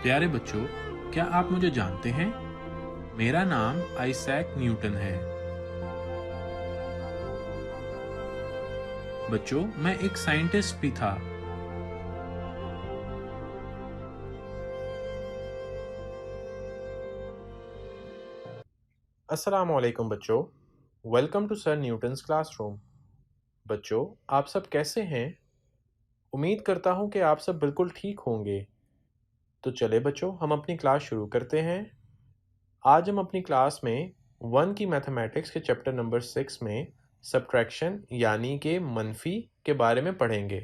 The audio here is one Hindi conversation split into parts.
प्यारे बच्चों, क्या आप मुझे जानते हैं? मेरा नाम आइजैक न्यूटन है। बच्चों, मैं एक साइंटिस्ट भी था। अस्सलामुअलैकुम बच्चों। Welcome to sir Newton's classroom. बच्चों, आप सब कैसे हैं? उम्मीद करता हूँ कि आप सब बिल्कुल ठीक होंगे। तो चले बच्चों, हम अपनी क्लास शुरू करते हैं। आज हम अपनी क्लास में 1 की मैथमेटिक्स के चैप्टर नंबर 6 में सब्ट्रैक्शन यानी कि मनफी के बारे में पढ़ेंगे।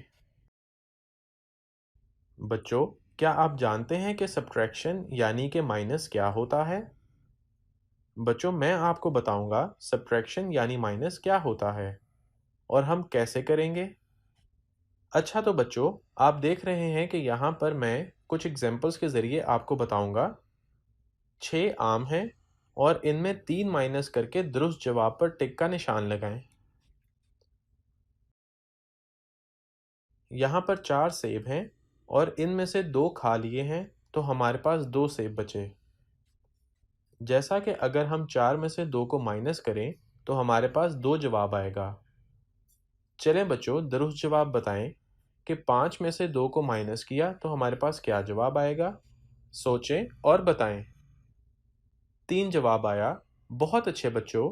बच्चों, क्या आप जानते हैं कि सब्ट्रैक्शन यानी कि माइनस क्या होता है? बच्चों, मैं आपको बताऊंगा सब्ट्रैक्शन यानी माइनस क्या होता है और हम कैसे करेंगे। अच्छा, तो बच्चों, आप देख रहे हैं कि यहाँ पर मैं कुछ एग्जाम्पल्स के ज़रिए आपको बताऊंगा। 6 आम हैं और इनमें 3 माइनस करके दुरुस्त जवाब पर टिक का निशान लगाएं। यहाँ पर 4 सेब हैं और इनमें से 2 खा लिए हैं, तो हमारे पास 2 सेब बचे। जैसा कि अगर हम 4 में से 2 को माइनस करें तो हमारे पास 2 जवाब आएगा। चलें बच्चों, दुरुस्त जवाब बताएं कि 5 में से 2 को माइनस किया तो हमारे पास क्या जवाब आएगा। सोचें और बताएं। 3 जवाब आया। बहुत अच्छे बच्चों।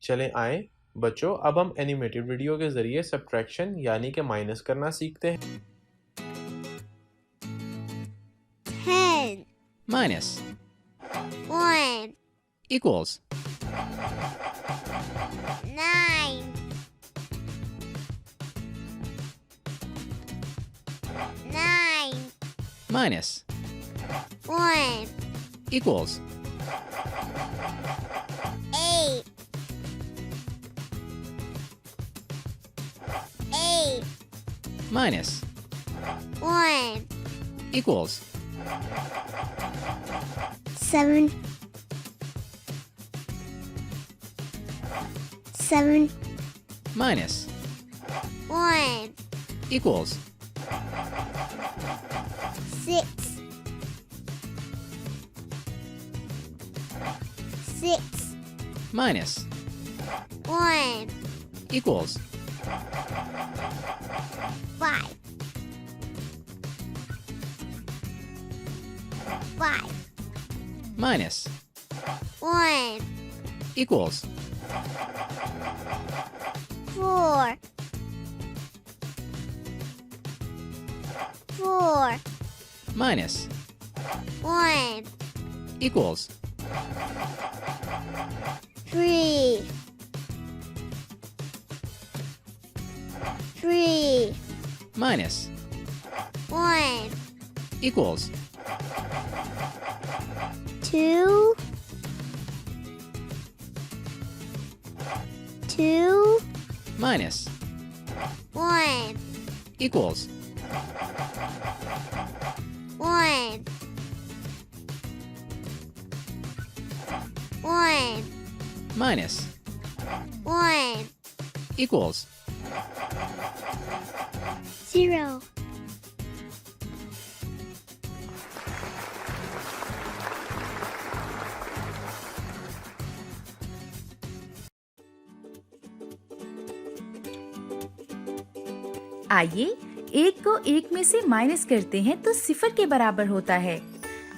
चलें आए बच्चों, अब हम एनिमेटेड वीडियो के जरिए सब्ट्रैक्शन यानी कि माइनस करना सीखते हैं। 10 minus 1 equals 9 9 minus 1 equals 8 8 minus 1 equals 7 7 minus 1 equals 6 6 minus 1 equals 5 5 minus 1 equals 4 4 minus 1 equals 3 3 minus 1 equals 2 2 minus 1 equals 1 1 minus 1 equals 0 आइए एक को एक में से माइनस करते हैं तो सिफर के बराबर होता है।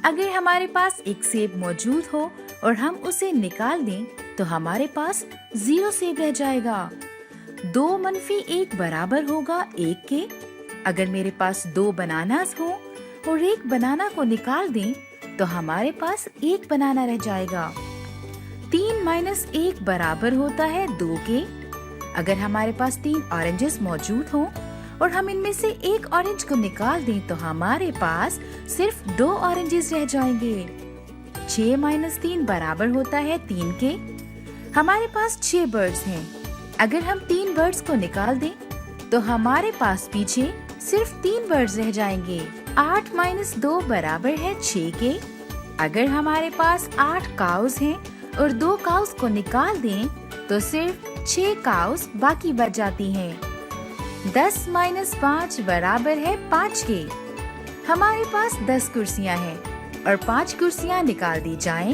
अगर हमारे पास एक सेब मौजूद हो और हम उसे निकाल दें तो हमारे पास 0 सेब रह जाएगा। 2 मनफी 1 बराबर होगा 1 के। अगर मेरे पास 2 बनानास हो और एक बनाना को निकाल दें तो हमारे पास 1 बनाना रह जाएगा। 3 माइनस 1 बराबर होता है 2 के। अगर हमारे पास 3 ऑरेंजेस मौजूद हों और हम इनमें से एक ऑरेंज को निकाल दें तो हमारे पास सिर्फ 2 ऑरेंजेस रह जाएंगे। 6 माइनस 3 बराबर होता है 3 के। हमारे पास 6 बर्ड्स हैं। अगर हम 3 बर्ड्स को निकाल दें तो हमारे पास पीछे सिर्फ 3 बर्ड्स रह जाएंगे। 8 माइनस 2 बराबर है 6 के। अगर हमारे पास 8 काउस हैं और 2 काउस को निकाल दें तो सिर्फ 6 काउस बाकी बच जाती हैं। 10 माइनस 5 बराबर है 5 के। हमारे पास 10 कुर्सियाँ हैं और 5 कुर्सियाँ निकाल दी जाएं,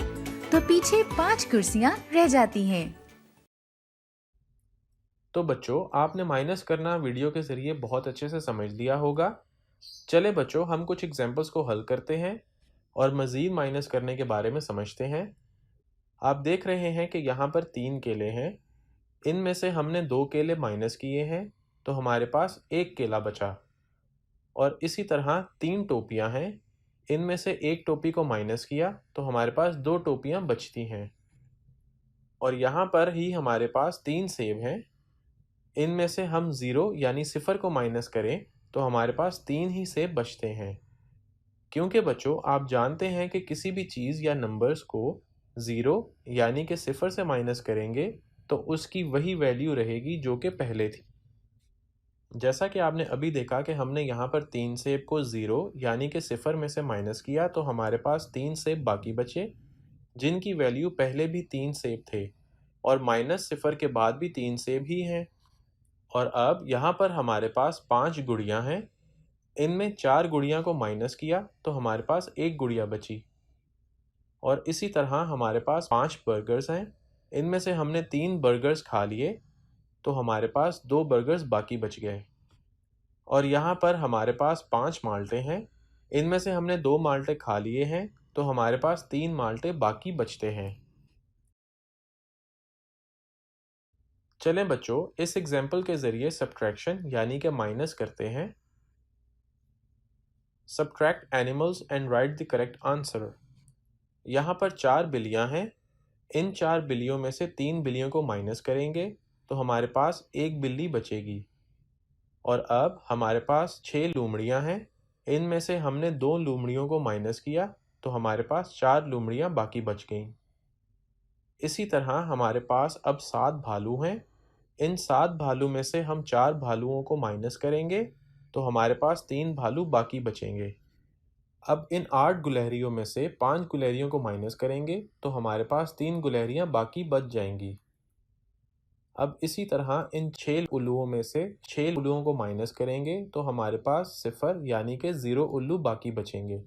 तो पीछे 5 कुर्सियाँ रह जाती हैं। तो बच्चों, आपने माइनस करना वीडियो के ज़रिए बहुत अच्छे से समझ लिया होगा। चले बच्चों, हम कुछ एग्जाम्पल्स को हल करते हैं और मज़ीद माइनस करने के बारे में समझते हैं। आप देख रहे हैं कि यहाँ पर 3 केले हैं। इनमें से हमने 2 केले माइनस किए हैं, तो हमारे पास 1 केला बचा। और इसी तरह 3 टोपियाँ हैं। इनमें से 1 टोपी को माइनस किया तो हमारे पास 2 टोपियाँ बचती हैं। और यहाँ पर ही हमारे पास 3 सेब हैं। इनमें से हम 0 यानी 0 को माइनस करें तो हमारे पास 3 ही सेब बचते हैं। क्योंकि बच्चों, आप जानते हैं कि किसी भी चीज़ या नंबर्स को 0 यानी कि 0 से माइनस करेंगे तो उसकी वही वैल्यू रहेगी जो कि पहले थी। जैसा कि आपने अभी देखा कि हमने यहाँ पर 3 सेब को 0 यानी कि 0 में से माइनस किया तो हमारे पास 3 सेब बाकी बचे, जिनकी वैल्यू पहले भी 3 सेब थे और -0 के बाद भी 3 सेब ही हैं। और अब यहाँ पर हमारे पास 5 गुड़ियाँ हैं। इनमें 4 गुड़ियाँ को माइनस किया तो हमारे पास 1 गुड़िया बची। और इसी तरह हमारे पास 5 बर्गर्स हैं। इनमें से हमने 3 बर्गर्स खा लिए तो हमारे पास 2 बर्गर्स बाकी बच गए। और यहाँ पर हमारे पास 5 माल्टे हैं। इनमें से हमने 2 माल्टे खा लिए हैं तो हमारे पास 3 माल्टे बाकी बचते हैं। चलें बच्चों, इस एग्जाम्पल के ज़रिए सब्ट्रैक्शन यानी कि माइनस करते हैं। Subtract animals and right the correct answer. यहाँ पर 4 बिल्लियाँ हैं। इन 4 बिल्लियों में से 3 बिल्लियों को माइनस करेंगे तो हमारे पास 1 बिल्ली बचेगी। और अब हमारे पास 6 लोमड़ियाँ हैं। इनमें से हमने 2 लोमड़ियों को माइनस किया तो हमारे पास 4 लोमड़ियाँ बाकी बच गईं। इसी तरह हमारे पास अब 7 भालू हैं। इन 7 भालू में से हम 4 भालुओं को माइनस करेंगे तो हमारे पास 3 भालू बाकी बचेंगे। अब इन 8 गुलहरियों में से 5 गुलहरियों को माइनस करेंगे तो हमारे पास 3 गुलहरियाँ बाकी बच जाएंगी। अब इसी तरह इन 6 उल्लुओं में से 6 उल्लुओं को माइनस करेंगे तो हमारे पास 0 यानी कि 0 उल्लू बाकी बचेंगे।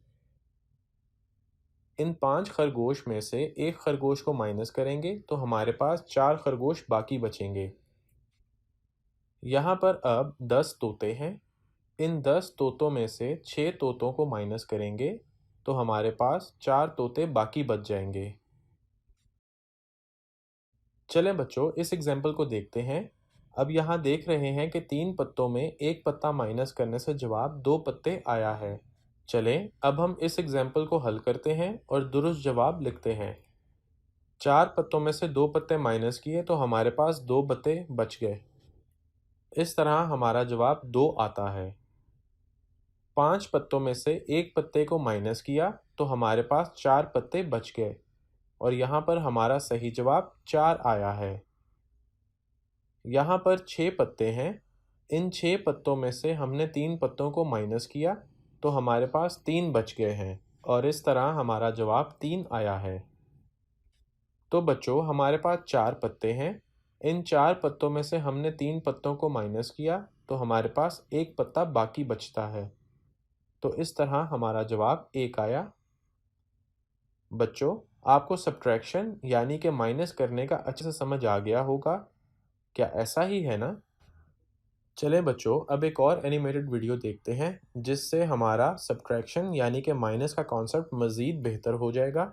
इन 5 खरगोश में से 1 खरगोश को माइनस करेंगे तो हमारे पास 4 खरगोश बाकी बचेंगे। यहाँ पर अब 10 तोते हैं। इन 10 तोतों में से 6 तोतों को माइनस करेंगे तो हमारे पास 4 तोते बाकी बच जाएंगे। चलें बच्चों, इस एग्जाम्पल को देखते हैं। अब यहाँ देख रहे हैं कि 3 पत्तों में 1 पत्ता माइनस करने से जवाब 2 पत्ते आया है। चलें, अब हम इस एग्जाम्पल को हल करते हैं और दुरुस्त जवाब लिखते हैं। 4 पत्तों में से 2 पत्ते माइनस किए तो हमारे पास 2 पत्ते बच गए। इस तरह हमारा जवाब 2 आता है। 5 पत्तों में से 1 पत्ते को माइनस किया तो हमारे पास 4 पत्ते बच गए और यहाँ पर हमारा सही जवाब 4 आया है। यहाँ पर 6 पत्ते हैं। इन 6 पत्तों में से हमने 3 पत्तों को माइनस किया तो हमारे पास 3 बच गए हैं और इस तरह हमारा जवाब 3 आया है। तो बच्चों, हमारे पास 4 पत्ते हैं। इन 4 पत्तों में से हमने 3 पत्तों को माइनस किया तो हमारे पास 1 पत्ता बाकी बचता है। तो इस तरह हमारा जवाब 1 आया। बच्चों, आपको सब्ट्रैक्शन यानी कि माइनस करने का अच्छे से समझ आ गया होगा। क्या ऐसा ही है ना? चलें बच्चों, अब एक और एनिमेटेड वीडियो देखते हैं जिससे हमारा सब्ट्रैक्शन यानी कि माइनस का कॉन्सेप्ट मज़ीद बेहतर हो जाएगा।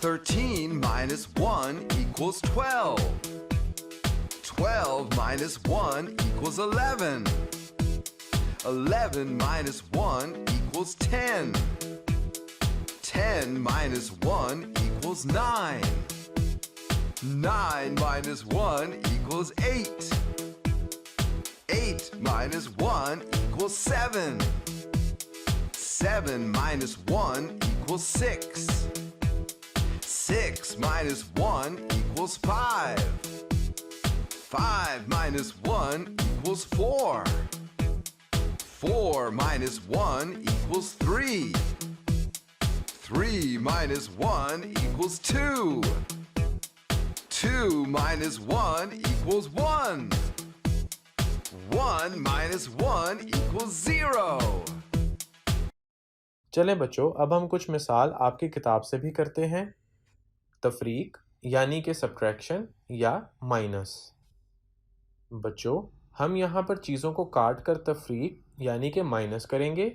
Thirteen minus 1 equals 12. 12 minus 1 equals 11. 11 minus 1 equals 10. 10 minus 1 equals 9. 9 minus 1 equals 8. 8 minus 1 equals 7. 7 minus 1 equals 6. 6 minus 1 equals 5. 5 minus 1 equals 4. 4 minus 1 equals 3. 3 minus 1 equals 2. 2 minus 1 equals 1. 1 minus 1 equals 0. चलें बच्चों, अब हम कुछ मिसाल आपकी किताब से भी करते हैं। तफरीक यानी कि सब्ट्रैक्शन या माइनस। बच्चों, हम यहाँ पर चीज़ों को काट कर तफरीक यानी कि माइनस करेंगे।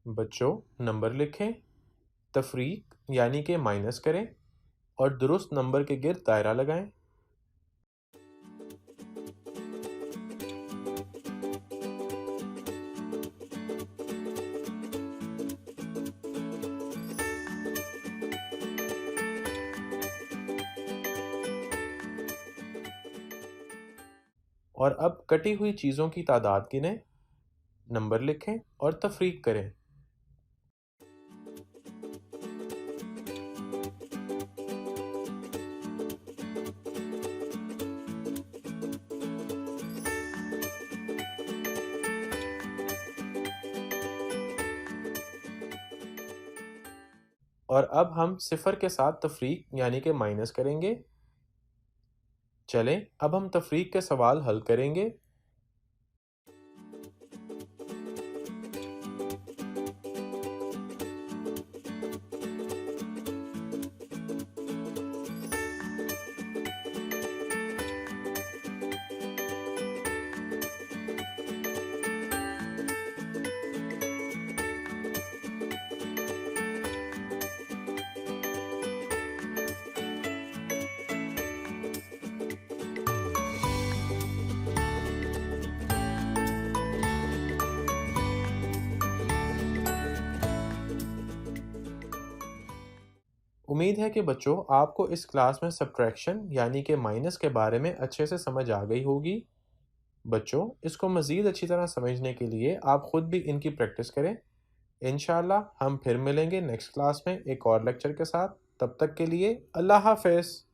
बच्चों, नंबर लिखें, तफरीक यानी कि माइनस करें और दुरुस्त नंबर के गिर्द दायरा लगाएं। और अब कटी हुई चीज़ों की तादाद गिनें, नंबर लिखें और तफरीक करें। और अब हम सिफर के साथ तफरीक यानी कि माइनस करेंगे। चलें, अब हम तफरीक के सवाल हल करेंगे। उम्मीद है कि बच्चों आपको इस क्लास में सब्ट्रैक्शन यानी कि माइनस के बारे में अच्छे से समझ आ गई होगी। बच्चों, इसको मज़ीद अच्छी तरह समझने के लिए आप ख़ुद भी इनकी प्रैक्टिस करें। इंशाअल्लाह हम फिर मिलेंगे नेक्स्ट क्लास में एक और लेक्चर के साथ। तब तक के लिए अल्लाह हाफ़िज़।